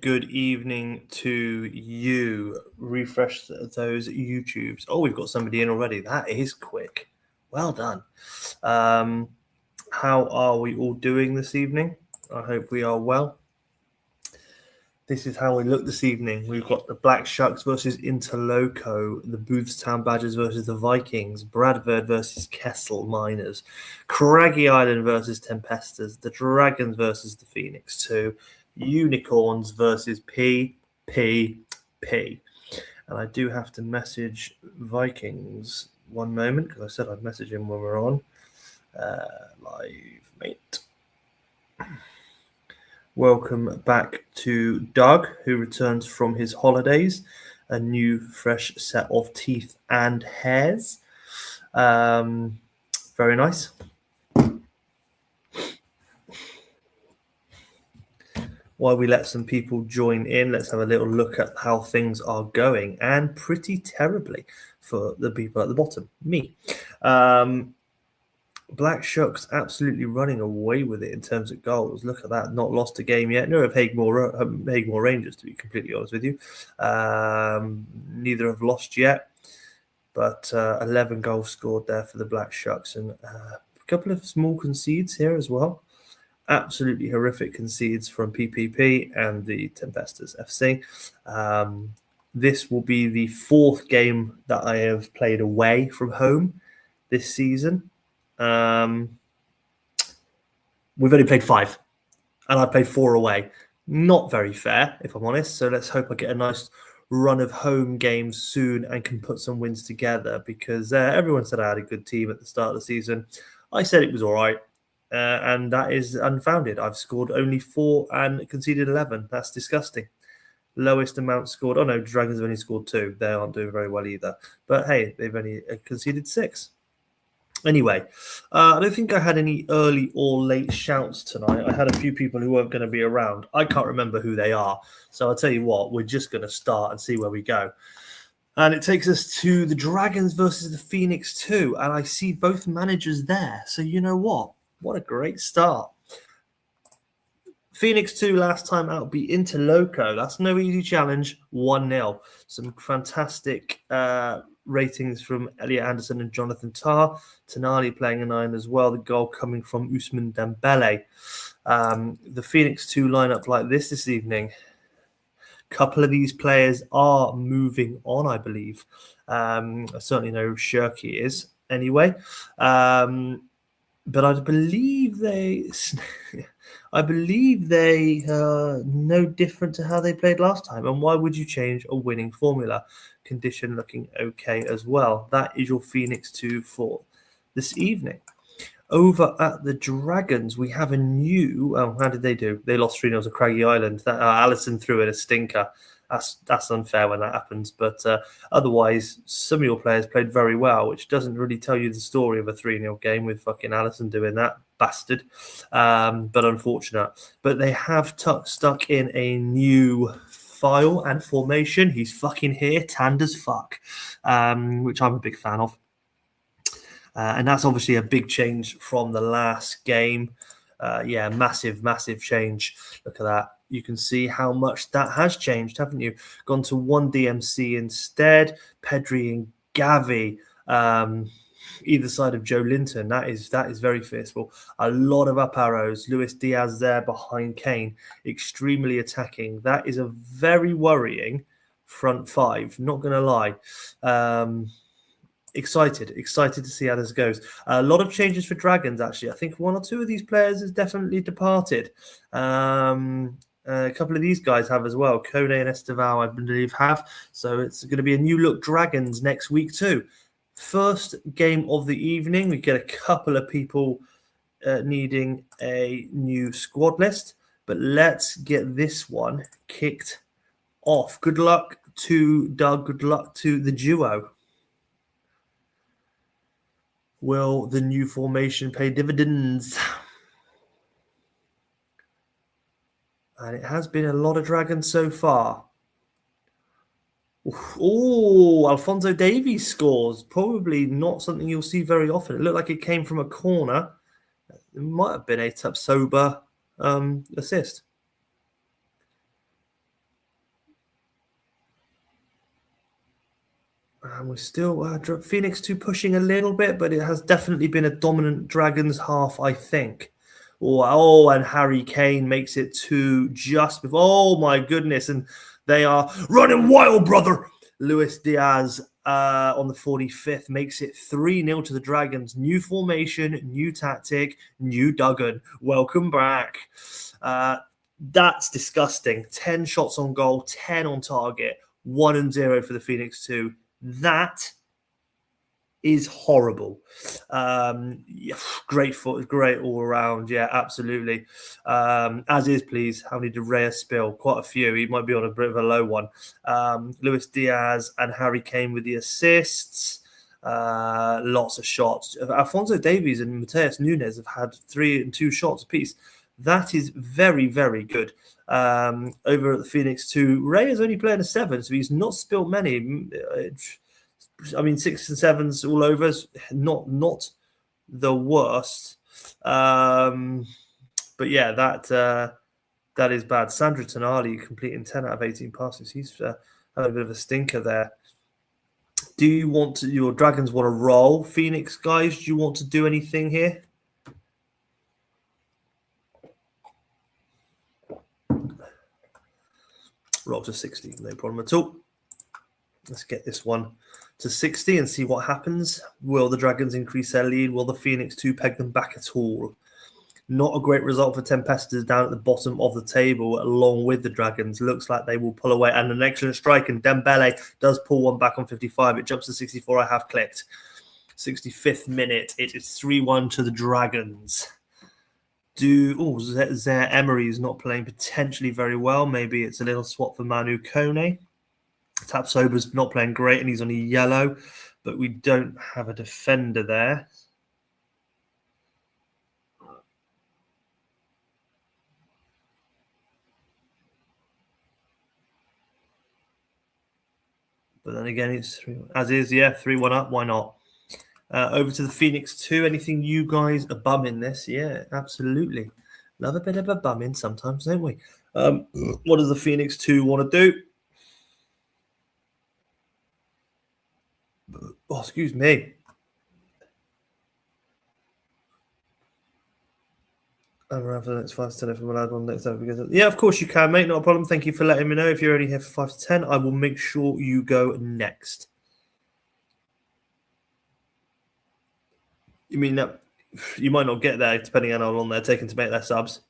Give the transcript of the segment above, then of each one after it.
good evening to you. Refresh those YouTubes. Oh, we've got somebody in already. That is quick. Well done. How are we all doing this evening? I hope we are well. This is how we look this evening. We've got the Black Sharks versus Interloco, the Boothstown Badgers versus the Vikings, Bradford versus Kessel Miners, Craggy Island versus Tempesters, the Dragons versus the Phoenix 2, Unicorns versus P. And I do have to message Vikings. One moment, because I said I'd message him when we're on. Live, mate. Welcome back to Doug, who returns from his holidays. A new, fresh set of teeth and hairs. Very nice. While we let some people join in, let's have a little look at how things are going, and pretty terribly for the people at the bottom, me. Black Sharks absolutely running away with it in terms of goals. Look at that, not lost a game yet. Nor have Haigmore Rangers, to be completely honest with you. Neither have lost yet, but 11 goals scored there for the Black Sharks, and a couple of small concedes here as well. Absolutely horrific concedes from PPP and the Tempesters FC. This will be the fourth game that I have played away from home this season. We've only played 5, and I played 4 away. Not very fair, if I'm honest. So let's hope I get a nice run of home games soon and can put some wins together, because everyone said I had a good team at the start of the season. I said it was all right, and that is unfounded. I've scored only 4 and conceded 11. That's disgusting. Lowest amount scored. Oh no, Dragons have only scored 2. They aren't doing very well either. But hey, they've only conceded 6. Anyway, I don't think I had any early or late shouts tonight. I had a few people who weren't going to be around. I can't remember who they are. So I'll tell you what, we're just going to start and see where we go. And it takes us to the Dragons versus the Phoenix 2. And I see both managers there. So you know what? What a great start. Phoenix 2 last time out beat Interloco. That's no easy challenge. 1-0. Some fantastic ratings from Elliot Anderson and Jonathan Tarr. Tonali playing a 9 as well. The goal coming from Ousmane Dembele. The Phoenix 2 lineup like this evening. A couple of these players are moving on, I believe. I certainly know Shirky is. Anyway, but I believe they no different to how they played last time. And why would you change a winning formula? Condition looking okay as well. That is your Phoenix 2 for this evening. Over at the Dragons, we have a new... Oh, how did they do? They lost 3-0 to Craggy Island. Allison threw in a stinker. That's unfair when that happens. But otherwise, some of your players played very well, which doesn't really tell you the story of a 3-0 game with fucking Allison doing that. Bastard. But unfortunate. But they have stuck in a new file and formation. He's fucking here, tanned as fuck, which I'm a big fan of. And that's obviously a big change from the last game. Massive change. Look at that. You can see how much that has changed, haven't you? Gone to 1 DMC instead. Pedri and Gavi, either side of Joe Linton. That is very fearful. A lot of up arrows. Luis Diaz there behind Kane. Extremely attacking. That is a very worrying front 5. Not going to lie. Excited to see how this goes. A lot of changes for Dragons, actually. I think 1 or 2 of these players has definitely departed. A couple of these guys have as well. Kone and Estevao, I believe, have. So it's going to be a new look Dragons next week too. First game of the evening. We get a couple of people needing a new squad list. But let's get this one kicked off. Good luck to Doug. Good luck to the duo. Will the new formation pay dividends? And it has been a lot of Dragons so far. Oh, Alphonso Davies scores. Probably not something you'll see very often. It looked like it came from a corner. It might have been a Tapsoba assist. And we're still Phoenix 2 pushing a little bit, but it has definitely been a dominant Dragons half, I think. And Harry Kane makes it 2 just before. Oh, my goodness. And they are running wild, brother. Luis Diaz on the 45th makes it 3-0 to the Dragons. New formation, new tactic, new Duggan. Welcome back. That's disgusting. 10 shots on goal, 10 on target, 1-0 for the Phoenix 2. That is horrible. Great all around. Yeah, absolutely. As is, please. How many did Reyes spill? Quite a few. He might be on a bit of a low one. Luis Diaz and Harry Kane with the assists. Lots of shots. Alphonso Davies and Mateus Nunes have had 3 and 2 shots apiece. That is very, very good. Over at the Phoenix 2, Ray is only playing a 7, so he's not spilled many. I mean, 6s and 7s all over, not the worst. But yeah, that is bad. Sandro Tonali completing 10 out of 18 passes. He's had a bit of a stinker there. Do you want to, your Dragons want to roll? Phoenix guys, do you want to do anything here? Roll to 60, no problem at all. Let's get this one to 60 and see what happens. Will the Dragons increase their lead? Will the Phoenix 2 peg them back at all? Not a great result for Tempestas down at the bottom of the table, along with the Dragons. Looks like they will pull away. And an excellent strike, and Dembele does pull one back on 55. It jumps to 64. I have clicked. 65th minute. It is 3-1 to the Dragons. Zaire Emery is not playing potentially very well. Maybe it's a little swap for Manu Kone. Tapsoba's not playing great, and he's on a yellow, but we don't have a defender there. But then again, it's 3-1. As is, yeah, 3-1 up. Why not? Over to the Phoenix 2. Anything you guys are bumming this? Yeah, absolutely. Love a bit of a bumming sometimes, don't we? What does the Phoenix 2 want to do? Oh, excuse me. Around for the next 5 to 10 if I'm allowed one next time. Yeah, of course you can, mate. Not a problem. Thank you for letting me know. If you're only here for 5 to 10, I will make sure you go next. You mean that you might not get there depending on how long they're taking to make their subs?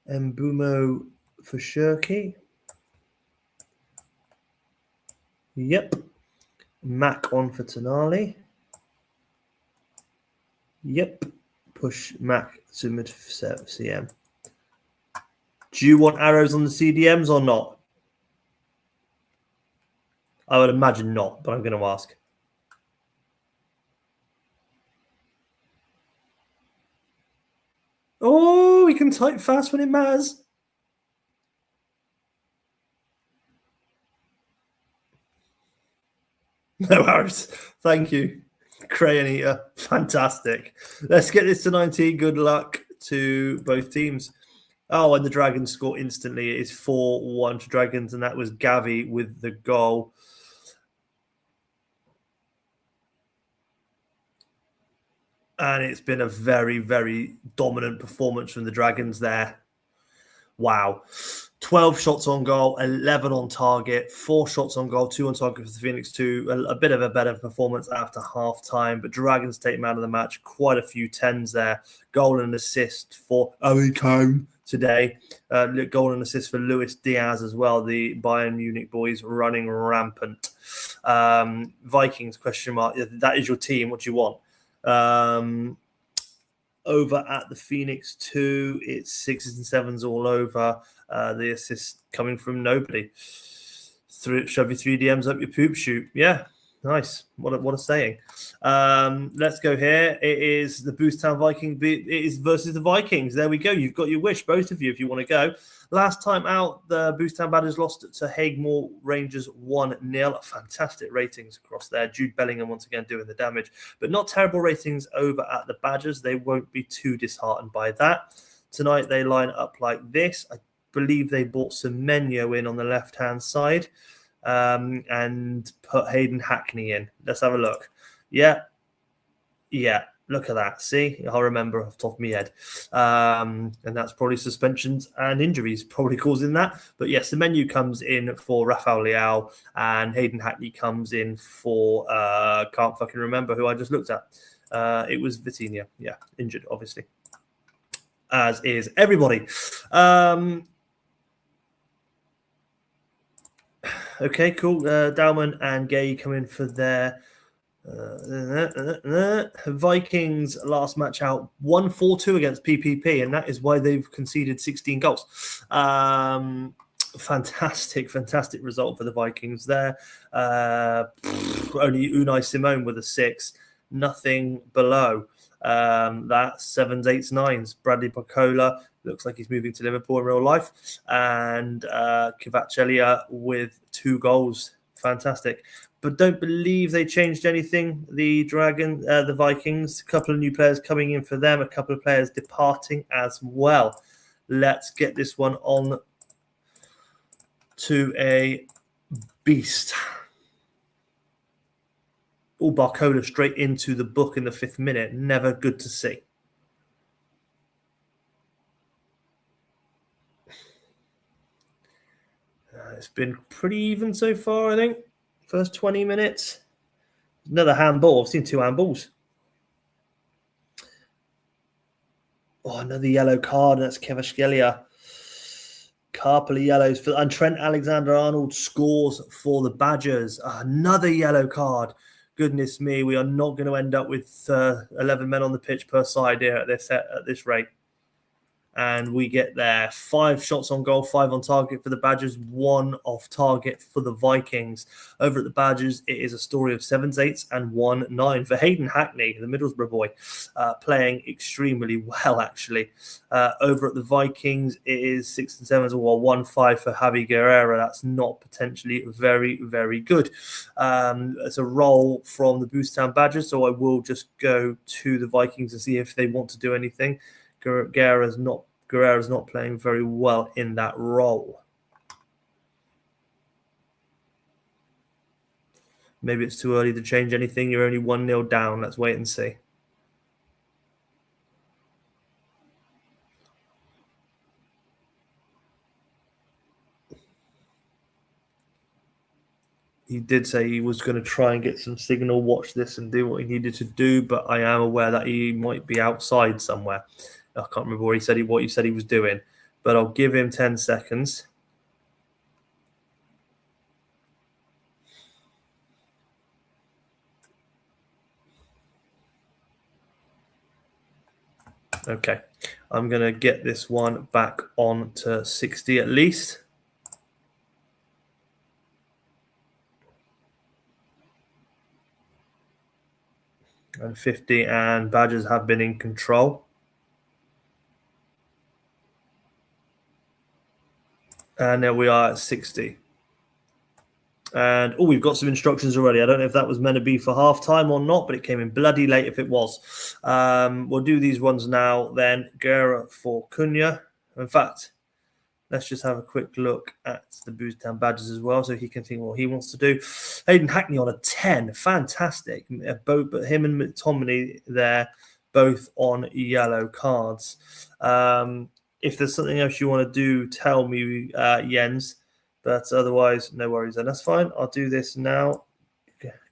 Mbumo for Shirky. Yep. Mac on for Tonali. Yep. Push Mac to mid CM. Do you want arrows on the CDMs or not? I would imagine not, but I'm going to ask. Oh, we can type fast when it matters. No arrows. Thank you. Crayon Eater. Fantastic. Let's get this to 19. Good luck to both teams. Oh, and the Dragons score instantly. It is 4-1 to Dragons, and that was Gavi with the goal. And it's been a very, very dominant performance from the Dragons there. Wow. 12 shots on goal, 11 on target, 4 shots on goal, 2 on target for the Phoenix 2. A bit of a better performance after half-time, but Dragons take man of the match. Quite a few 10s there. Goal and assist for Harry Kane today. Goal and assist for Luis Diaz as well. The Bayern Munich boys running rampant. Vikings, question mark. That is your team. What do you want? Over at the Phoenix 2, it's 6s and 7s all over. The assist coming from nobody. Shove your 3 DMs up your poop chute. Yeah, Nice. What a saying. Let's go here. It is the Boostown Viking. It is versus the Vikings. There we go. You've got your wish, both of you, if you want to go. Last time out, the Boostown Badgers lost to Haigmore Rangers 1-0. Fantastic ratings across there. Jude Bellingham once again doing the damage, but not terrible ratings over at the Badgers. They won't be too disheartened by that. Tonight they line up like this. I believe they bought Semenyo in on the left-hand side. And put Hayden Hackney in. Let's have a look. Yeah. Look at that. See, I'll remember off the top of my head. And that's probably suspensions and injuries probably causing that. But yes, the menu comes in for Rafael Leao and Hayden Hackney comes in for can't fucking remember who I just looked at. It was Vitinha. Yeah, injured, obviously. As is everybody. Okay, cool. Dalman and Gay come in for their Vikings last match out 1-4-2 against PPP, and that is why they've conceded 16 goals. Fantastic result for the Vikings there. Only Unai Simone with a 6, nothing below. That's 7s, 8s, 9s. Bradley Bacola looks like he's moving to Liverpool in real life, and Kvaratskhelia with 2 goals. Fantastic. But don't believe they changed anything. The Vikings, a couple of new players coming in for them, a couple of players departing as well. Let's get this one on to a beast. Oh, Barcola straight into the book in the 5th minute. Never good to see. It's been pretty even so far, I think. First 20 minutes. Another handball. I've seen 2 handballs. Oh, another yellow card. That's Kvaratskhelia. Couple of yellows. And Trent Alexander-Arnold scores for the Badgers. Another yellow card. Goodness me, we are not going to end up with 11 men on the pitch per side here at this rate. And we get there 5 shots on goal, 5 on target for the Badgers, 1 off target for the Vikings. Over at the Badgers, it is a story of 7s, 8s, and 1-9 for Hayden Hackney, the Middlesbrough boy, playing extremely well, actually. Over at the Vikings, it is 6 and 7s, or 1-5 for Javi Guerrero. That's not potentially very, very good. It's a roll from the Boostown Badgers, so I will just go to the Vikings and see if they want to do anything. Guerrero's not playing very well in that role. Maybe it's too early to change anything. You're only 1-0 down. Let's wait and see. He did say he was going to try and get some signal, watch this and do what he needed to do, but I am aware that he might be outside somewhere. I can't remember what he said he was doing, but I'll give him 10 seconds. Okay, I'm going to get this one back on to 60 at least. And 50, and Badgers have been in control. And there we are at 60. And we've got some instructions already. I don't know if that was meant to be for halftime or not, but it came in bloody late if it was. We'll do these ones now then. Guerra for Cunha. In fact, let's just have a quick look at the Boostown Badgers as well so he can think what he wants to do. Hayden Hackney on a 10. Fantastic. But him and McTominay there, both on yellow cards. If there's something else you want to do, tell me, Jens. But otherwise, no worries. And that's fine. I'll do this now.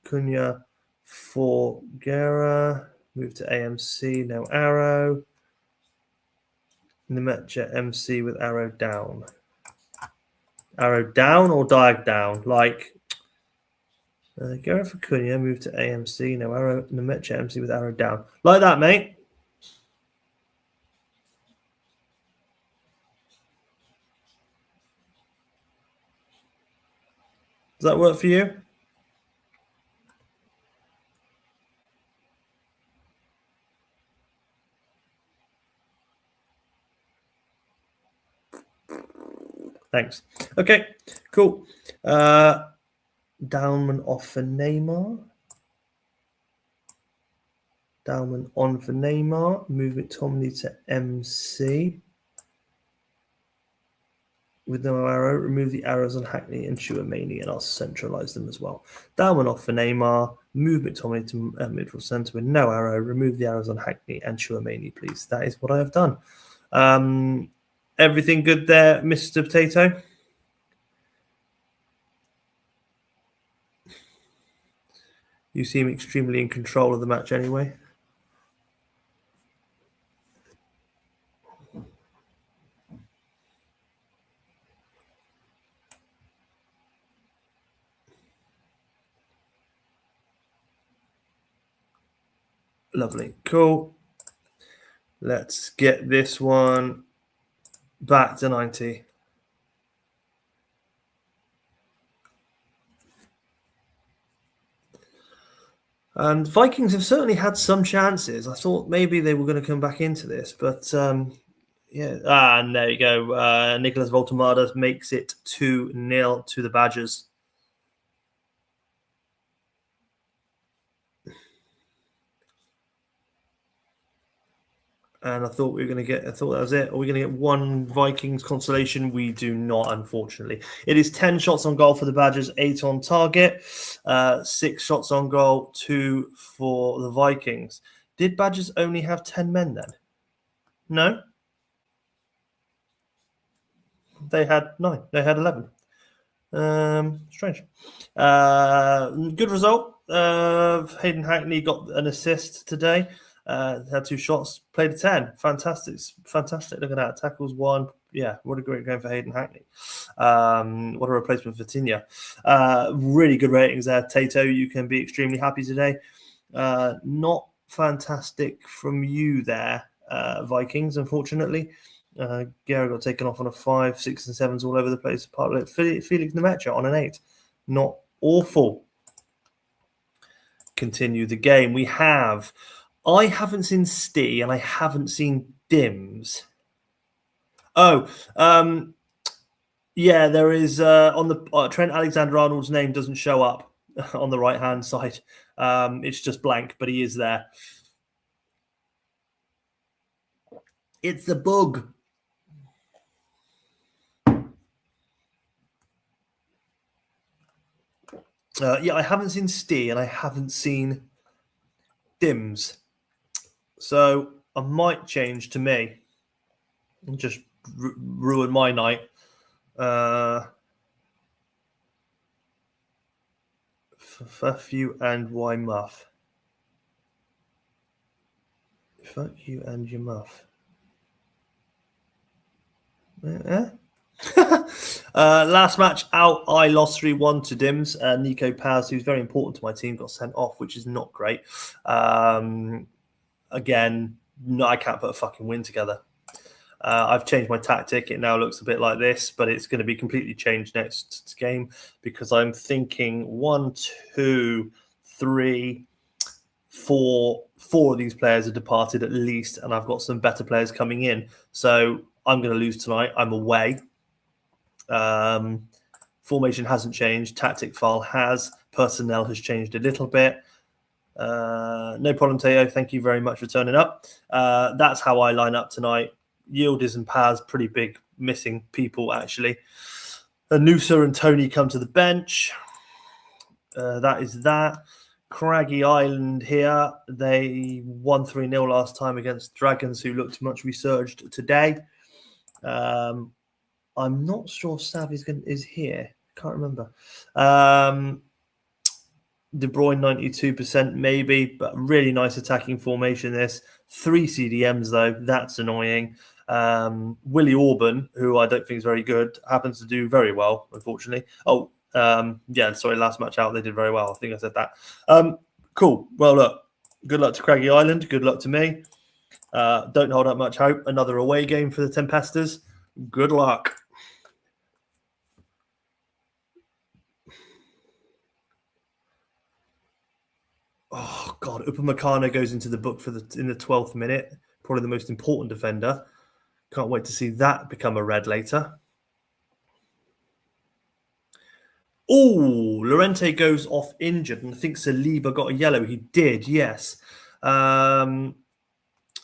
Cunha for Guerra. Move to AMC. No arrow. Nemetja MC with arrow down. Arrow down or diag down? Like, Guerra for Cunha. Move to AMC. No arrow. Nemetja MC with arrow down. Like that, mate. Does that work for you? Thanks. Okay, cool. Downman off for Neymar. Downman on for Neymar. Move McTominay to MC. With no arrow, remove the arrows on Hackney and Chouameni, and I'll centralise them as well. Downman off for Neymar. Move McTominay to midfield centre with no arrow. Remove the arrows on Hackney and Chouameni, please. That is what I have done. Everything good there, Mr. Potato? You seem extremely in control of the match anyway. Lovely. Cool. Let's get this one back to 90. And Vikings have certainly had some chances. I thought maybe they were going to come back into this, but yeah. And there you go. Nicholas Voltemadas makes it 2-0 to the Badgers. And I thought that was it. Are we going to get one Vikings consolation? We do not, unfortunately. It is 10 shots on goal for the Badgers, 8 on target, 6 shots on goal, 2 for the Vikings. Did Badgers only have 10 men then? No. They had 9. They had 11. Strange. Good result. Hayden Hackney got an assist today. Had 2 shots, played a 10. Fantastic. Look at that. Tackles 1. Yeah, what a great game for Hayden Hackney. What a replacement for Tinya. Really good ratings there. Tato, you can be extremely happy today. Not fantastic from you there, Vikings, unfortunately. Guerra got taken off on a 5, 6, and 7s all over the place. Part of it, Felix Nemecha on an 8. Not awful. Continue the game. I haven't seen Stee and I haven't seen Dims. Oh, yeah, there is on the Trent Alexander-Arnold's name doesn't show up on the right-hand side. It's just blank, but he is there. It's a bug. Yeah, I haven't seen Stee and I haven't seen Dims. So I might change to me and just ruin my night. Fuck you and why muff. Fuck you and your muff. Last match out, I lost 3-1 to Dims. Nico Paz, who's very important to my team, got sent off, which is not great. Again, no, I can't put a fucking win together. I've changed my tactic. It now looks a bit like this, but it's going to be completely changed next game because I'm thinking 1, 2, 3, 4. 4 of these players have departed at least, and I've got some better players coming in. So I'm going to lose tonight. I'm away. Formation hasn't changed. Tactic file has. Personnel has changed a little bit. No problem, Teo. Thank you very much for turning up. That's how I line up tonight. Yildiz and Paz, pretty big missing people, actually. Anusa and Tony come to the bench. That is that. Craggy Island here. They won 3-0 last time against Dragons, who looked much resurged today. I'm not sure Sav is here. Can't remember. De Bruyne 92% maybe, but really nice attacking formation this. 3 CDMs though, that's annoying. Willie Orban, who I don't think is very good, happens to do very well, unfortunately. Last match out they did very well. I think I said that. Cool. Well, look, good luck to Craggy Island. Good luck to me. Don't hold up much hope. Another away game for the Tempesters. Good luck. Oh God, Upamecano goes into the book in the 12th minute. Probably the most important defender. Can't wait to see that become a red later. Oh, Lorente goes off injured, and I think Saliba got a yellow. He did, yes.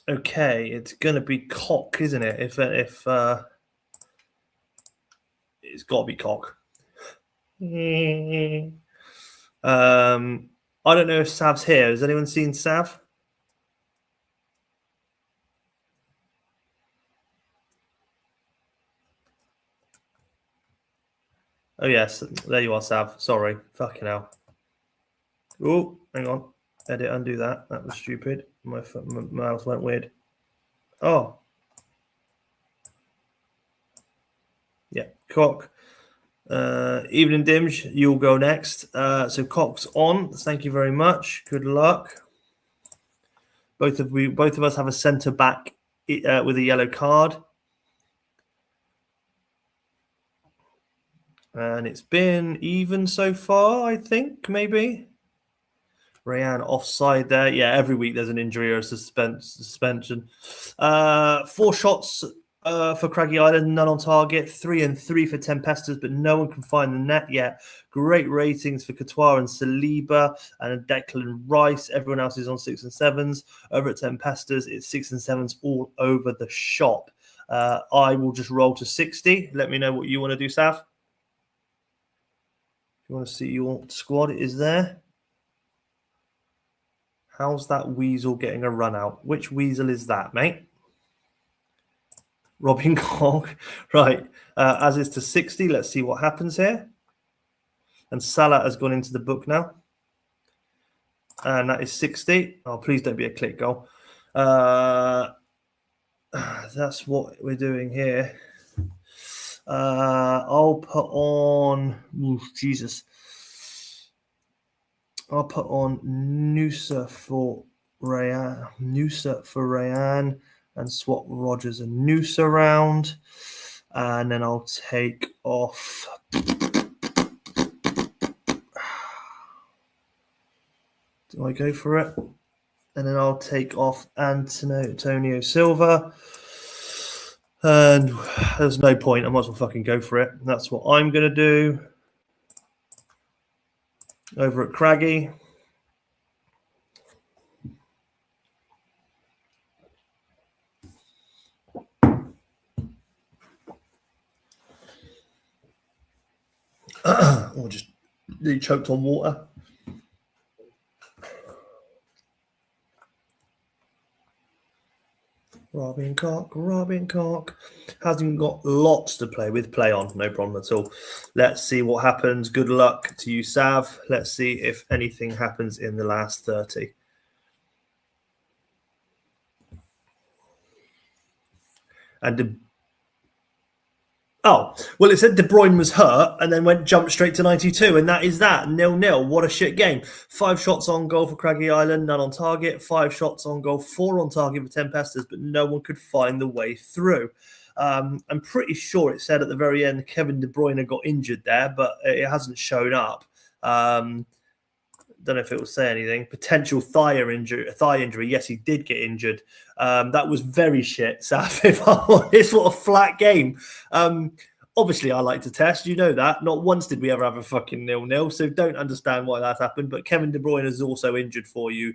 Okay, it's going to be Cock, isn't it? If it's got to be Cock. I don't know if Sav's here. Has anyone seen Sav? Oh yes, there you are, Sav. Sorry, fucking hell. Oh, hang on. Edit, undo that. That was stupid. My mouse went weird. Oh, yeah, Cock. Evening Dimge, you'll go next. So Cock's on. Thank you very much. Good luck. Both of us have a centre back with a yellow card, and it's been even so far. I think maybe. Rayan offside there. Yeah, every week there's an injury or a suspension. 4 shots for Craggy Island, none on target. 3 and 3 for Tempestas, but no one can find the net yet. Great ratings for Couture and Saliba and Declan Rice. Everyone else is on 6 and 7s. Over at Tempestas, it's 6 and 7s all over the shop. I will just roll to 60. Let me know what you want to do, Sav. If you want to see your squad, it is there. How's that weasel getting a run out? Which weasel is that, mate? Robin Cock. Right. As is to 60. Let's see what happens here. And Salah has gone into the book now. And that is 60. Oh, please don't be a click goal. That's what we're doing here. I'll put on... Jesus. I'll put on Noosa for Rayan, and swap Rogers and Noosa around. And then I'll take off... Do I go for it? And then I'll take off Antonio Silva. And there's no point. I might as well fucking go for it. That's what I'm going to do. Over at Craggy. Or just really choked on water. Robin Cock hasn't got lots to play with. Play on, no problem at all. Let's see what happens. Good luck to you, Sav. Let's see if anything happens in the last 30. And it said De Bruyne was hurt and then jumped straight to 92, and that is that. 0-0. What a shit game. 5 shots on goal for Craggy Island, none on target. 5 shots on goal, 4 on target for Tempestas, but no one could find the way through. I'm pretty sure it said at the very end Kevin De Bruyne got injured there, but it hasn't shown up. Don't know if it will say anything. Potential thigh injury. Yes, he did get injured. That was very shit, Saf. If I'm honest, what a flat game. Obviously, I like to test. You know that. Not once did we ever have a fucking 0-0. So don't understand why that happened. But Kevin De Bruyne is also injured for you.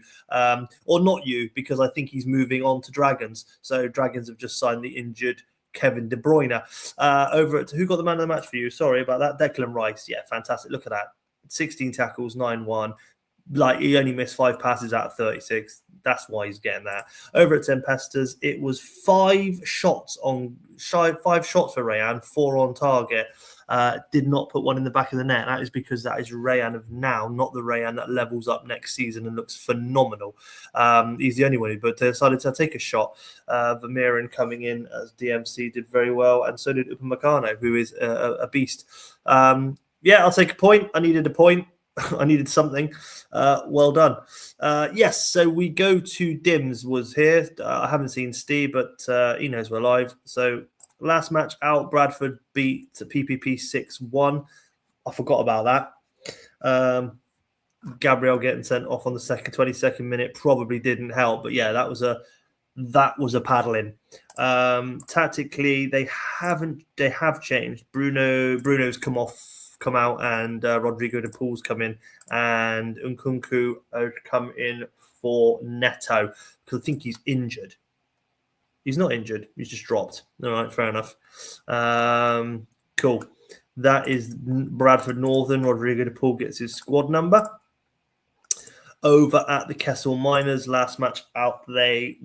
Or not you, because I think he's moving on to Dragons. So Dragons have just signed the injured Kevin De Bruyne. Over at who got the man of the match for you? Sorry about that. Declan Rice. Yeah, fantastic. Look at that. 16 tackles, 9-1. Like, he only missed 5 passes out of 36. That's why he's getting that. Over at Tempestas, it was 5 shots for Rayan, 4 on target. Did not put one in the back of the net. That is because that is Rayan of now, not the Rayan that levels up next season and looks phenomenal. He's the only one who decided to take a shot. Vermeeren coming in as DMC did very well, and so did Upamecano, who is a beast. Yeah, I'll take a point. I needed a point. I needed something. Well done. Yes, so we go to Dims was here. I haven't seen Steve, but he knows we're live. So last match out, Bradford beat PPP 6-1. I forgot about that. Gabriel getting sent off on the 22nd minute probably didn't help, but yeah, that was a paddling. Tactically, they have changed. Bruno's come off come out and Rodrigo de Paul's come in, and Nkunku come in for Neto because I think he's injured. He's not injured. He's just dropped. All right, fair enough. Cool. That is Bradford Northern. Rodrigo de Paul gets his squad number. Over at the Kessel Miners, last match out, they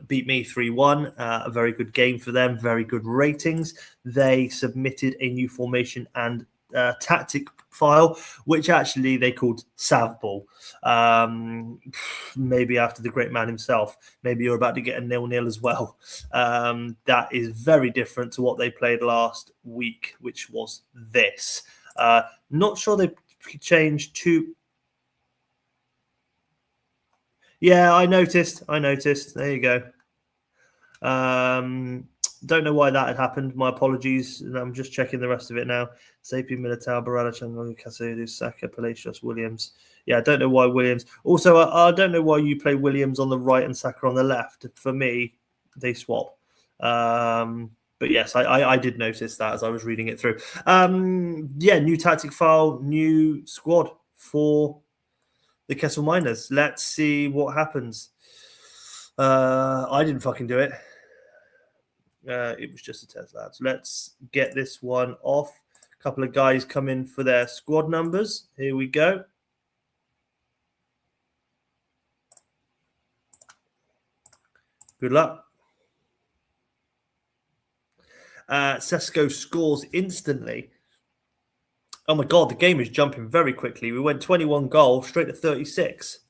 beat me 3-1. A very good game for them, very good ratings. They submitted a new formation and tactic file, which actually they called Savball. Maybe after the great man himself. Maybe you're about to get a 0-0 as well. That is very different to what they played last week, which was this. Not sure they changed too. Yeah, I noticed. There you go. Don't know why that had happened. My apologies. I'm just checking the rest of it now. Sapi, Militao, Barella, Chandler, Casado, Saka, Palacios, Williams. Yeah, I don't know why Williams. Also, I don't know why you play Williams on the right and Saka on the left. For me, they swap. But yes, I did notice that as I was reading it through. Yeah, new tactic file, new squad for the Kessel Miners. Let's see what happens. I didn't fucking do it. It was just a test, lads. Let's get this one off. A couple of guys come in for their squad numbers. Here we go. Good luck. Sesko scores instantly. Oh my God, the game is jumping very quickly. We went 21 goals straight to 36.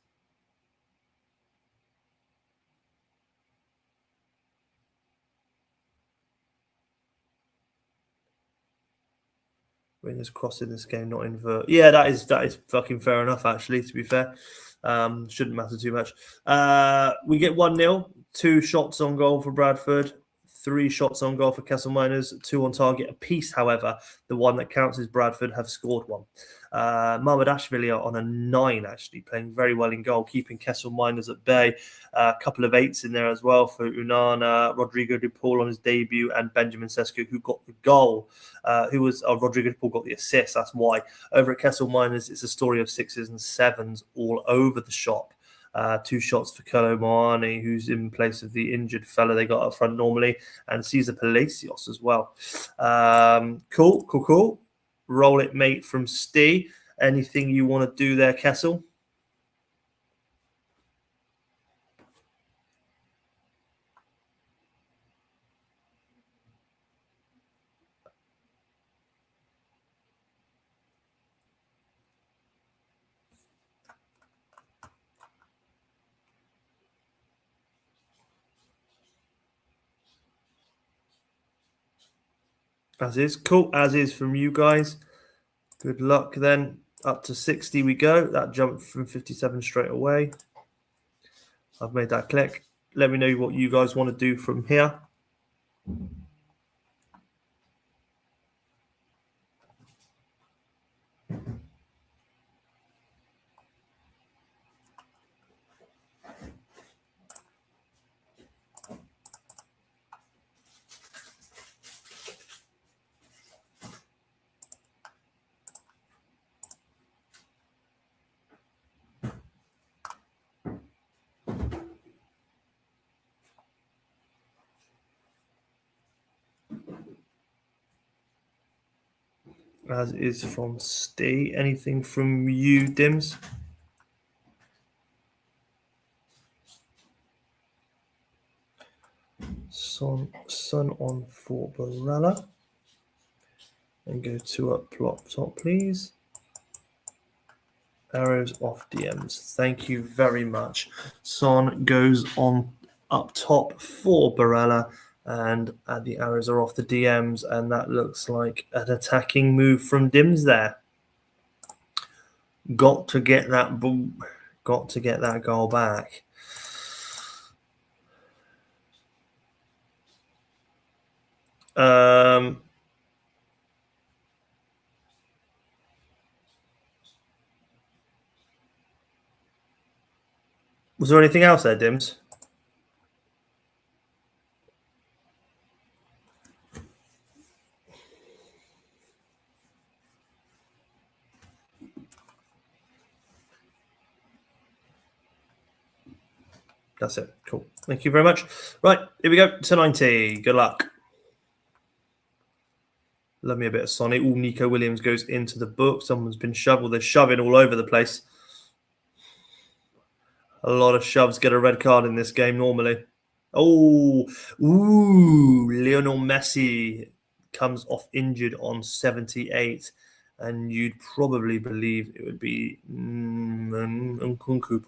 Wingers crossing this game, not invert. Yeah, that is fucking fair enough, actually, to be fair. Shouldn't matter too much. We get 1-0, 2 shots on goal for Bradford, 3 shots on goal for Kessel Miners, 2 on target apiece. However, the one that counts is Bradford have scored 1. Mamardashvili on a 9, actually, playing very well in goal, keeping Kessel Miners at bay. A couple of 8s in there as well for Unana, Rodrigo de Paul on his debut, and Benjamin Sesko, who got the goal. Rodrigo de Paul got the assist, that's why. Over at Kessel Miners, it's a story of 6s and 7s all over the shop. 2 shots for Kolo Moani, who's in place of the injured fella they got up front normally, and Cesar Palacios as well. Cool. Roll it, mate, from Steve. Anything you want to do there, Kessel? As is. Cool. As is from you guys. Good luck then. Up to 60 we go. That jumped from 57 straight away. I've made that click. Let me know what you guys want to do from here. As is from Steve. Anything from you, Dims? Sun on for Barella. And go to up plot top, please. Arrows off DMs. Thank you very much. Son goes on up top for Barella, and the arrows are off the DMs, and that looks like an attacking move from Dims there. Got to get that goal back. Was there anything else there, Dims? That's it. Cool. Thank you very much. Right, here we go. To 90. Good luck. Love me a bit of Sonny. All Nico Williams goes into the book. Someone's been shoveled. They're shoving all over the place. A lot of shoves get a red card in this game normally. Oh, Lionel Messi comes off injured on 78, and you'd probably believe it would be Nkunku,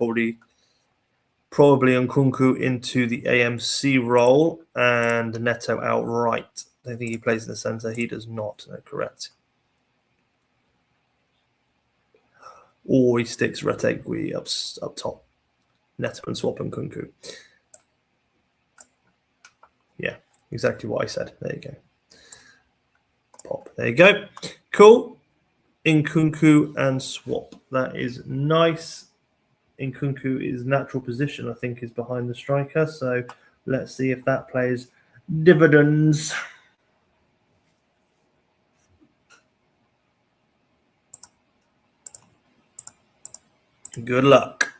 probably Nkunku into the AMC role and Neto outright. I don't think he plays in the centre. He does not. No, correct. Or he sticks Retegui up top. Neto and swap Nkunku. Yeah, exactly what I said. There you go. Pop. There you go. Cool. Nkunku and swap. That is nice. Nkunku is natural position, I think, is behind the striker. So let's see if that plays dividends. Good luck.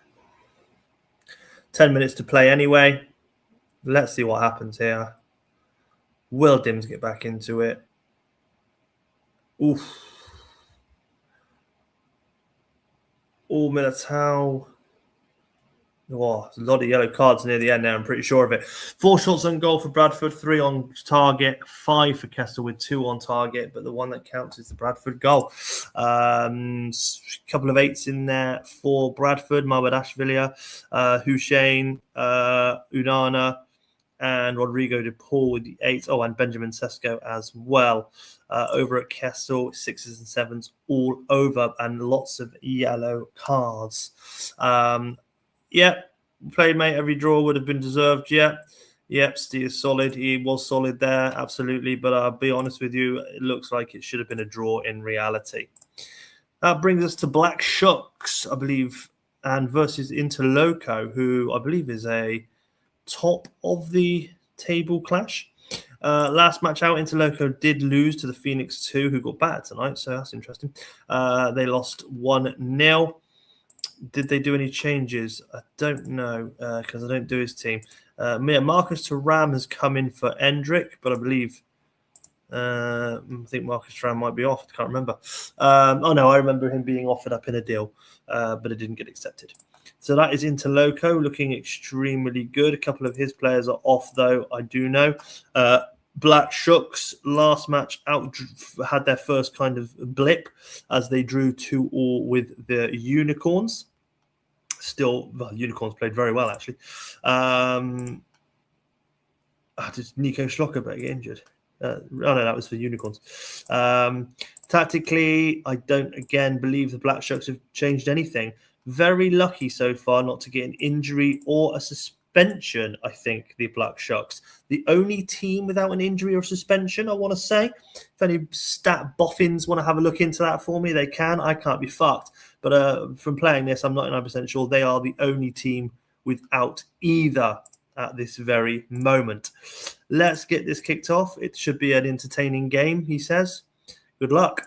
10 minutes to play anyway. Let's see what happens here. Will Dims get back into it? Oof. Oh, Militao. Oh, there's a lot of yellow cards near the end there, I'm pretty sure of it. 4 shots on goal for Bradford, 3 on target, 5 for Kessel with 2 on target, but the one that counts is the Bradford goal. A couple of 8s in there for Bradford, Mabadashvili, Hussein, Unana, and Rodrigo de Paul with the 8. Oh, and Benjamin Sesko as well. Over at Kessel, 6s and 7s all over, and lots of yellow cards. Yep, played, mate. Every draw would have been deserved. Yep, Steve is solid. He was solid there, absolutely. But I'll be honest with you, it looks like it should have been a draw in reality. That brings us to Black Shucks, I believe, and versus Interloco, who I believe is a top of the table clash. Last match out, Interloco did lose to the Phoenix 2, who got battered tonight, so that's interesting. They lost 1-0. Did they do any changes? I don't know because I don't do his team. Marcus Thuram has come in for Endrick, but I believe I think Marcus Thuram might be off. I can't remember. Oh no, I remember him being offered up in a deal, but it didn't get accepted. So that is Interloco, looking extremely good. A couple of his players are off, though, I do know. Black Shucks, last match out, had their first kind of blip as they drew 2-2 with the Unicorns. Still, well, Unicorns played very well, actually. Did Nico Schlockerberg get injured? Oh, no, that was for Unicorns. Tactically, I don't, again, believe the Black Shucks have changed anything. Very lucky so far not to get an injury or a suspension, I think, the Black Shucks. The only team without an injury or suspension, I want to say. If any stat boffins want to have a look into that for me, they can. I can't be fucked. But from playing this, I'm 99% sure they are the only team without either at this very moment. Let's get this kicked off. It should be an entertaining game, he says. Good luck.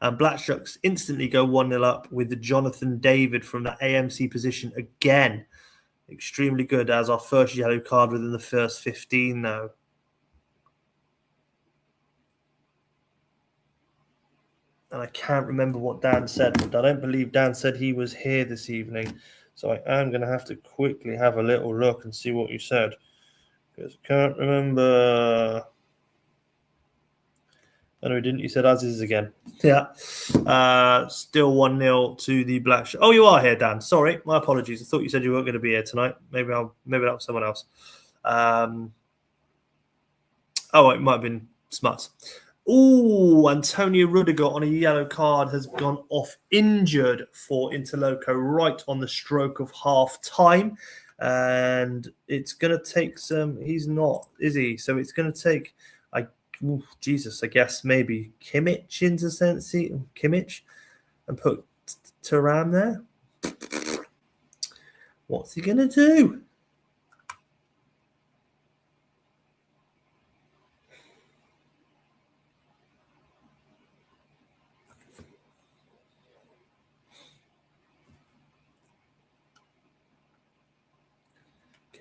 And Black Shucks instantly go 1-0 up with Jonathan David from the AMC position again. Extremely good as our first yellow card within the first 15, though. And I can't remember what Dan said, but I don't believe Dan said he was here this evening. So I am going to have to quickly have a little look and see what you said. Because I can't remember. Oh, no, he didn't. You said Aziz again. Yeah. Still 1-0 to the Black Shucks. Oh, you are here, Dan. Sorry. My apologies. I thought you said you weren't going to be here tonight. Maybe that was someone else. Oh, it might have been Smuts. Oh, Antonio Rudiger on a yellow card has gone off injured for Interloco right on the stroke of half time. And it's going to take some. He's not, is he? So it's going to take, Jesus, I guess maybe Kimmich into Sensi, Kimmich, and put Thuram there. What's he going to do?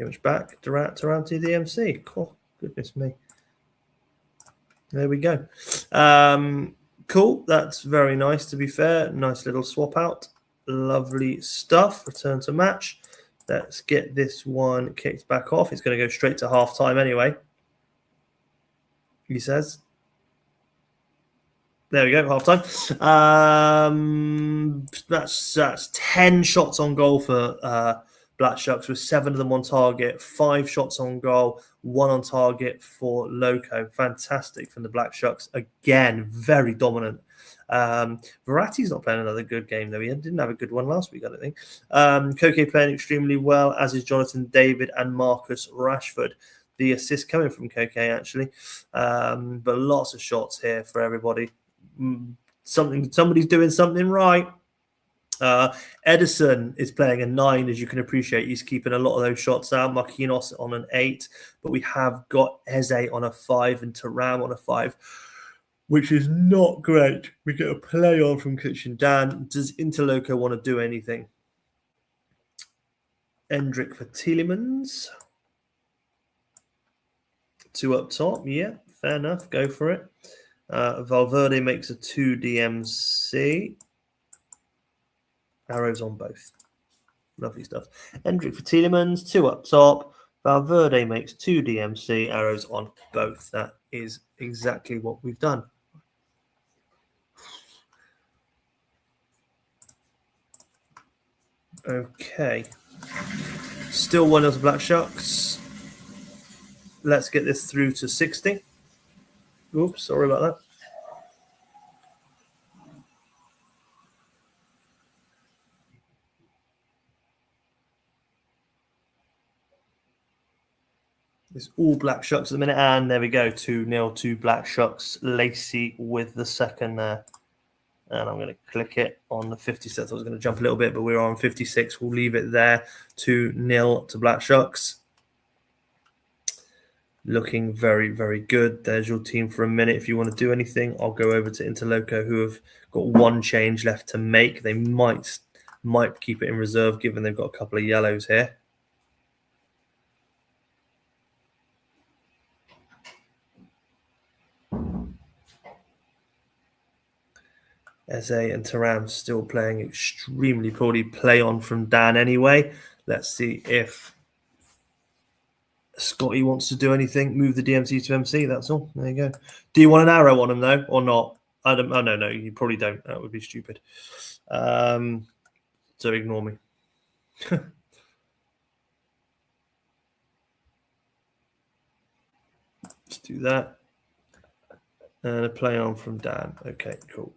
Kimmich back, Durant to the MC. Cool. Goodness me. There we go. Cool. That's very nice, to be fair. Nice little swap out. Lovely stuff. Return to match. Let's get this one kicked back off. It's going to go straight to half time anyway, he says. There we go, half time. That's 10 shots on goal for Black Shucks, with 7 of them on target, 5 shots on goal, 1 on target for Loco. Fantastic from the Black Shucks. Again, very dominant. Verratti's not playing another good game, though. He didn't have a good one last week, I don't think. Koke playing extremely well, as is Jonathan David and Marcus Rashford. The assist coming from Koke, actually. But lots of shots here for everybody. Somebody's doing something right. Edison is playing a 9, as you can appreciate. He's keeping a lot of those shots out. Marquinhos on an 8, but we have got Eze on a 5 and Thuram on a 5, which is not great. We get a play on from Kitchen Dan. Does Interloco want to do anything? Endrick for Tielemans. 2 up top. Yeah, fair enough. Go for it. Valverde makes a 2 DMC. Arrows on both. Lovely stuff. Endrick for Tielemans, 2 up top. Valverde makes 2 DMC. Arrows on both. That is exactly what we've done. Okay. Still 1-0 to Black Sharks. Let's get this through to 60. Oops, sorry about that. It's all Black Shucks at the minute, and there we go, 2-0 to Black Shucks. Lacey with the second there. And I'm going to click it on the 56. I was going to jump a little bit, but we're on 56. We'll leave it there, 2-0 to Black Shucks. Looking very, very good. There's your team for a minute. If you want to do anything, I'll go over to Interloco, who have got 1 change left to make. They might keep it in reserve, given they've got a couple of yellows here. Eze and Thuram still playing extremely poorly. Play on from Dan anyway. Let's see if Scotty wants to do anything. Move the DMC to MC. That's all. There you go. Do you want an arrow on him though, or not? I don't. Oh no, you probably don't. That would be stupid. So ignore me. Let's do that. And a play on from Dan. Okay, cool.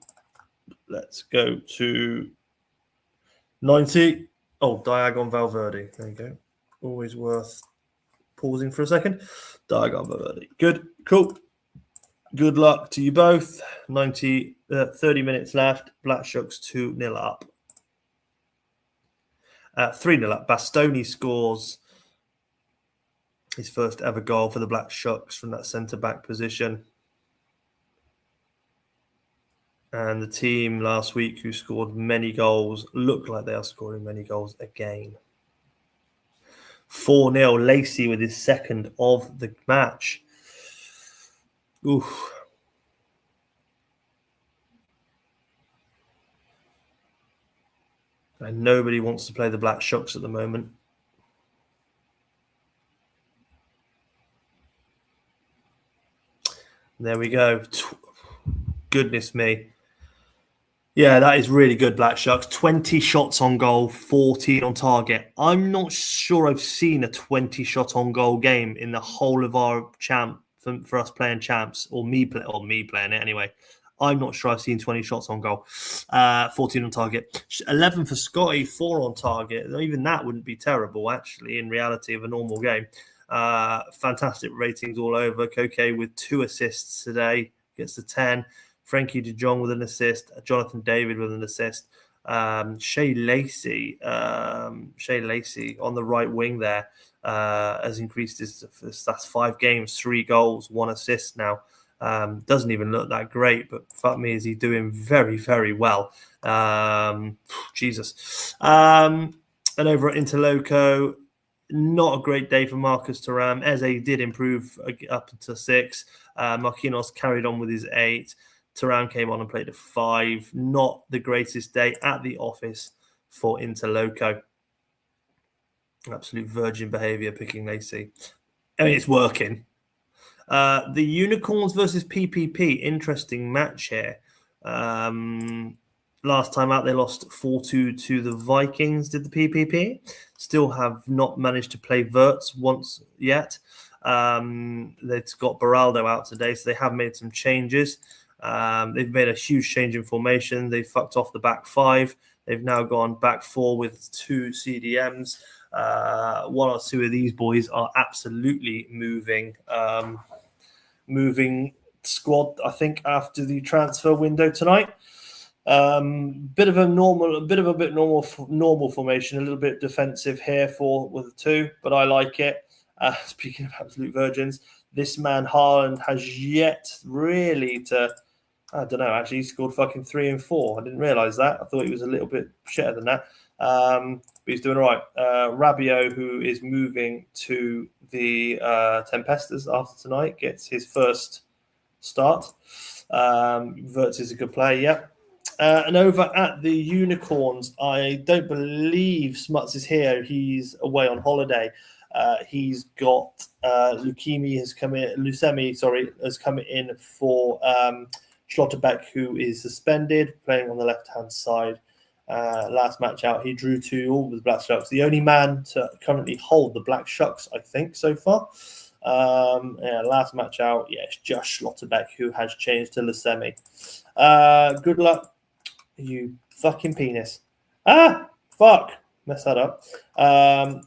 Let's go to 90. Oh, Diagon Valverde. There you go. Always worth pausing for a second. Diagon Valverde. Good. Cool. Good luck to you both. 30 minutes left. Black Shucks 2-0 up. 3-0 up. Bastoni scores his first ever goal for the Black Shucks from that centre-back position. And the team last week who scored many goals look like they are scoring many goals again. 4-0, Lacey with his second of the match. Oof. And nobody wants to play the Black Shucks at the moment. There we go. Goodness me. Yeah, that is really good, Black Shucks. 20 shots on goal, 14 on target. I'm not sure I've seen a 20 shot on goal game in the whole of our champ for us playing champs, or me playing it anyway. I'm not sure I've seen 20 shots on goal. 14 on target. 11 for Scotty, 4 on target. Even that wouldn't be terrible, actually, in reality of a normal game. Fantastic ratings all over. Koke with 2 assists today, gets the 10. Frankie de Jong with an assist, Jonathan David with an assist, Shea Lacey on the right wing there has increased his that's 5 games, 3 goals, 1 assist now. Doesn't even look that great, but fuck me, is he doing very, very well. Jesus. And over at Interloco, Not a great day for Marcus Thuram. Eze did improve up to 6. Marquinhos carried on with his 8. Thuram came on and played a 5. Not the greatest day at the office for Interloco. Absolute virgin behaviour picking Lacey. I mean, it's working. The Unicorns versus PPP. Interesting match here. Last time out, they lost 4-2 to the Vikings, did the PPP. Still have not managed to play Wirtz once yet. They've got Beraldo out today, so they have made some changes. They've made a huge change in formation. They fucked off the back 5. They've now gone back 4 with 2 CDMs. One or two of these boys are absolutely moving squad, I think, after the transfer window tonight. Bit of a normal formation, a little bit defensive here with the 2, but I like it. Speaking of absolute virgins, this man Haaland has yet really to. I don't know. Actually, he scored fucking 3 and 4. I didn't realise that. I thought he was a little bit shitter than that. But he's doing all right. Rabiot, who is moving to the Tempestas after tonight, gets his first start. Wirtz is a good player, yeah. And over at the Unicorns, I don't believe Smuts is here. He's away on holiday. He's got Lucemi has come in for Schlotterbeck, who is suspended, playing on the left-hand side. Last match out, he drew 2 all with the Black Shucks. The only man to currently hold the Black Shucks, I think, so far. Last match out, it's just Schlotterbeck, who has changed to Lucemi. Good luck, you fucking penis. Fuck. Mess that up.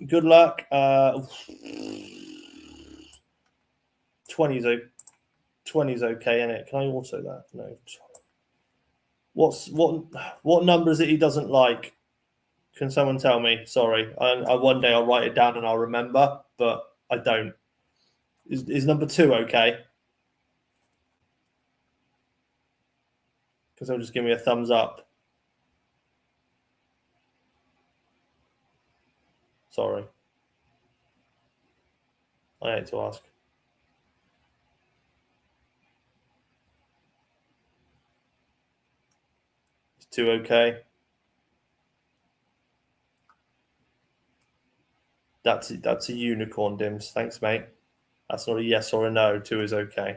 Good luck. 20's okay, innit? Can I also that? No. What number is it he doesn't like? Can someone tell me? Sorry. I one day I'll write it down and I'll remember, but I don't. Is number 2 okay? Because they'll just give me a thumbs up. Sorry. I hate to ask. Is 2 okay? That's a unicorn, Dims. Thanks, mate. That's not a yes or a no. 2 is okay.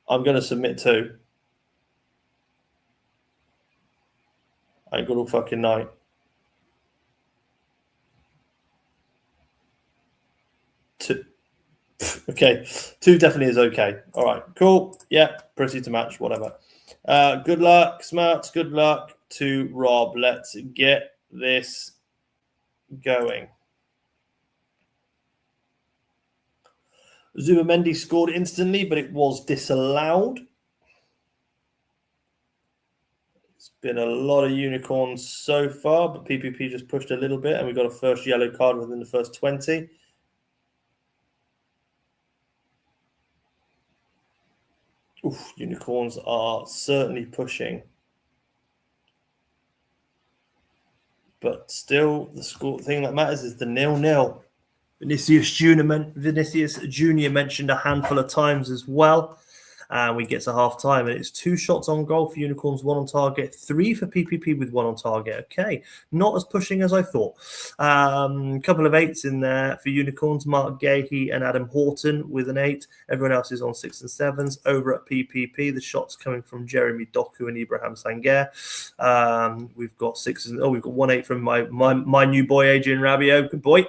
I'm going to submit 2. I ain't got all fucking night. Okay, 2 definitely is okay. All right, cool. Yeah, proceed to match, whatever. Good luck, Smarts. Good luck to Rob. Let's get this going. Zubamendi scored instantly, but it was disallowed. It's been a lot of unicorns so far, but PPP just pushed a little bit, and we got a first yellow card within the first 20. Oof, unicorns are certainly pushing. But still, the score thing that matters is the 0-0. Vinicius Junior mentioned a handful of times as well. We get to half time, and it's 2 shots on goal for Unicorns, 1 on target, 3 for PPP with 1 on target. Okay, not as pushing as I thought. Couple of 8s in there for Unicorns, Mark Gahey and Adam Horton with an 8. Everyone else is on 6 and 7s. Over at PPP, the shots coming from Jeremy Doku and Ibrahim Sangaré. We've got 6s. We've got 1 8 from my new boy Adrian Rabiot. Good boy.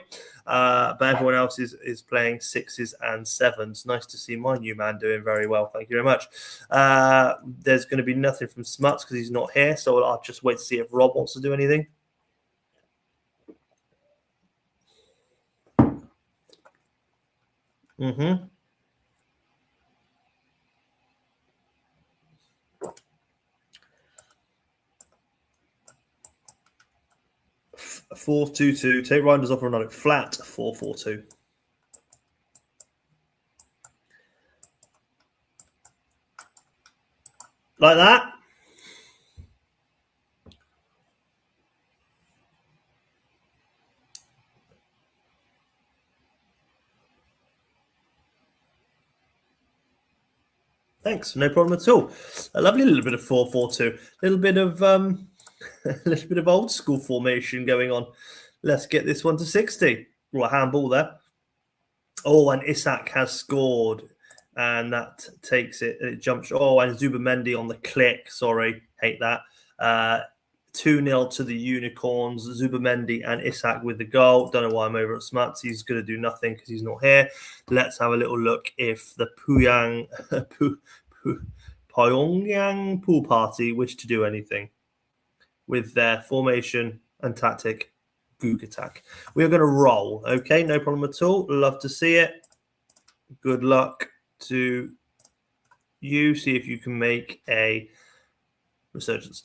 But everyone else is playing 6s and 7s. Nice to see my new man doing very well. Thank you very much. There's going to be nothing from Smuts because he's not here, so I'll just wait to see if Rob wants to do anything. Mm-hmm. 4-2-2. Take Reinders off Ronaldo. Flat 4-4-2. Like that. Thanks, no problem at all. A lovely little bit of 4-4-2, a little bit of a little bit of old school formation going on. Let's get this one to 60. Well, a handball there. Oh, and Isak has scored, and that takes it. It jumps. Oh, and Zubamendi on the click. Sorry, hate that. 2-0 to the Unicorns. Zubamendi and Isak with the goal. Don't know why I'm over at Smuts. He's going to do nothing because he's not here. Let's have a little look if the Pyongyang pool party wish to do anything with their formation and tactic. Goog attack. We are going to roll. Okay, no problem at all. Love to see it. Good luck to you. See if you can make a resurgence.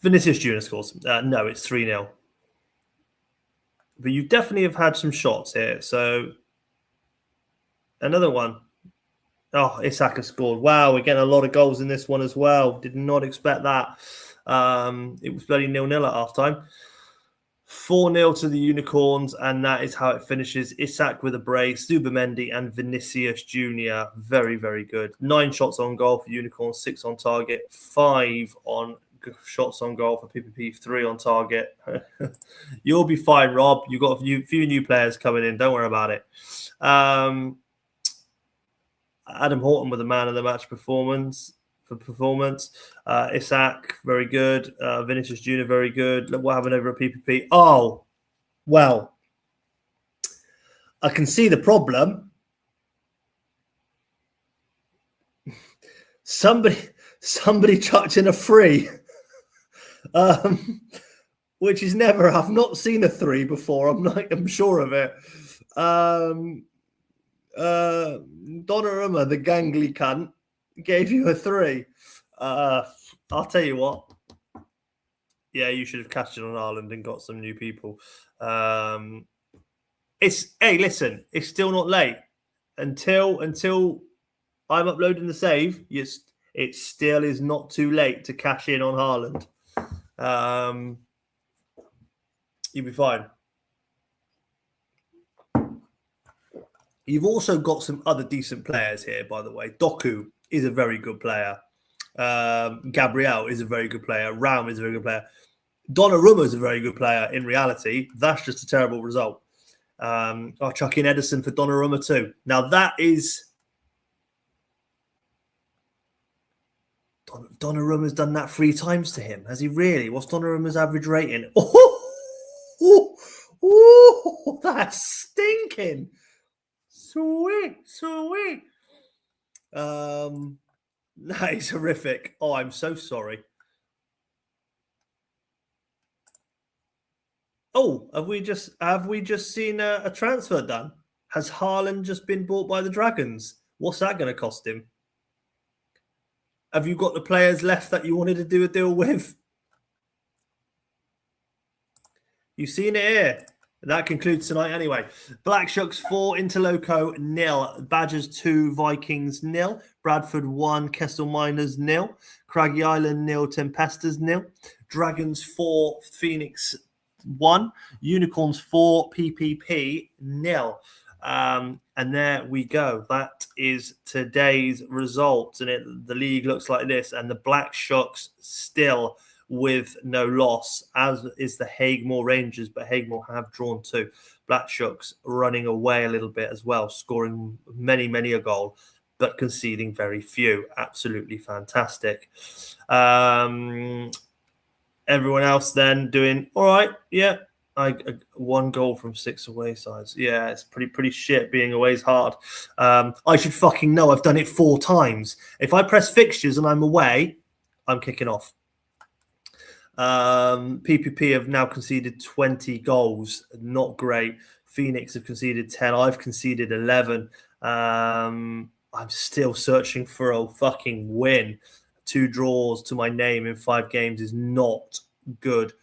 Vinicius Junior scores. No, it's 3-0. But you definitely have had some shots here. So another one. Oh, Isak has scored. Wow, we're getting a lot of goals in this one as well. Did not expect that. It was bloody 0-0 at halftime. 4-0 to the Unicorns, and that is how it finishes. Isak with a brace, Zubamendi and Vinicius Junior. Very, very good. 9 shots on goal for Unicorns, 6 on target, 5 on shots on goal for PPP, 3 on target. You'll be fine, Rob. You've got a few new players coming in. Don't worry about it. Adam Horton with a man of the match performance. Isak, very good. Vinicius Junior, very good. Look what happened over at PPP. Oh, well, I can see the problem. Somebody chucked in a 3, which is never. I've not seen a 3 before. I'm sure of it. Donnarumma, the gangly cunt, gave you a 3. I'll tell you what. Yeah, you should have cashed in on Ireland and got some new people. Hey, listen, it's still not late. Until I'm uploading the save, it still is not too late to cash in on Haaland. You'll be fine. You've also got some other decent players here, by the way. Doku is a very good player. Gabriel is a very good player. Raum is a very good player. Donnarumma is a very good player. In reality, that's just a terrible result. I'll chuck in Edison for Donnarumma too. Now that is... Donnarumma's done that 3 times to him. Has he really? What's Donnarumma's average rating? Oh, that's stinking. Sweet. That is horrific. Oh, I'm so sorry. Oh, have we just seen a transfer done? Has Haaland just been bought by the Dragons? What's that going to cost him? Have you got the players left that you wanted to do a deal with? You've seen it here. That concludes tonight anyway. Black Shucks 4, Interloco 0, Badgers 2, Vikings 0, Bradford 1, Kessel Miners 0, Craggy Island 0, Tempestas 0, Dragons 4, Phoenix 1, Unicorns 4, PPP 0. And there we go. That is today's results. And the league looks like this. And the Black Shucks still with no loss, as is the Hagemore Rangers, but Hagemore have drawn 2. Black Shucks running away a little bit as well, scoring many a goal, but conceding very few. Absolutely fantastic. Everyone else then doing all right. Yeah, 1 goal from 6 away sides. Yeah, it's pretty shit. Being away is hard. I should fucking know. I've done it 4 times. If I press fixtures and I'm away, I'm kicking off. PPP have now conceded 20 goals. Not great. Phoenix have conceded 10. I've conceded 11. I'm still searching for a fucking win. 2 draws to my name in 5 games is not good.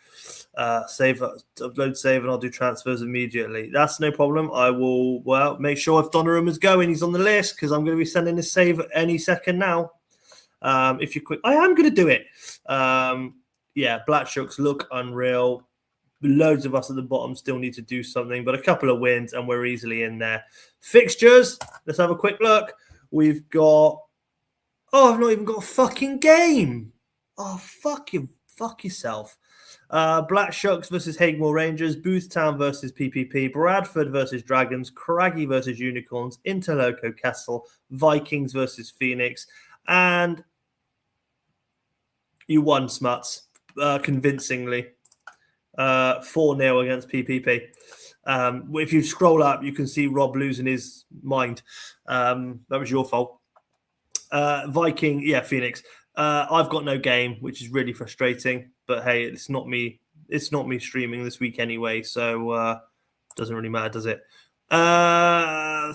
Upload save, and I'll do transfers immediately. That's no problem. I will make sure if Donnarumma's going, he's on the list, because I'm going to be sending his save any second now. If you're quick, I am going to do it. Yeah, Black Shucks look unreal. Loads of us at the bottom still need to do something, but a couple of wins and we're easily in there. Fixtures, let's have a quick look. We've got, I've not even got a fucking game. Oh, fuck you, fuck yourself. Black Shucks versus Hagemore Rangers, Boothtown versus PPP, Bradford versus Dragons, Craggy versus Unicorns, Interloco Castle, Vikings versus Phoenix, and you won, Smuts, convincingly. 4-0 against PPP. If you scroll up, you can see Rob losing his mind. That was your fault. Viking, yeah, Phoenix. I've got no game, which is really frustrating. But hey, it's not me. It's not me streaming this week anyway, so doesn't really matter, does it? Player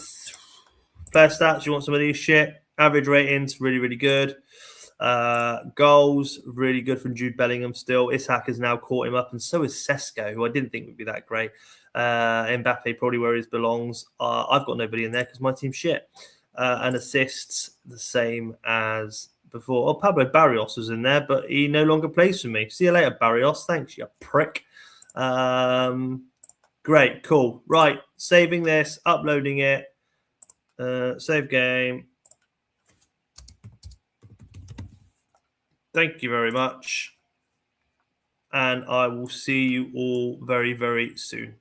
stats. You want some of these shit? Average ratings, really, really good. Goals, really good from Jude Bellingham still. Ishak has now caught him up, and so is Sesko, who I didn't think would be that great. Mbappe probably where he belongs. I've got nobody in there because my team's shit. And assists, the same as before. Oh, Pablo Barrios was in there, but he no longer plays for me. See you later, Barrios. Thanks, you prick. Great, cool. Right, saving this, uploading it. Save game. Thank you very much. And I will see you all very, very soon.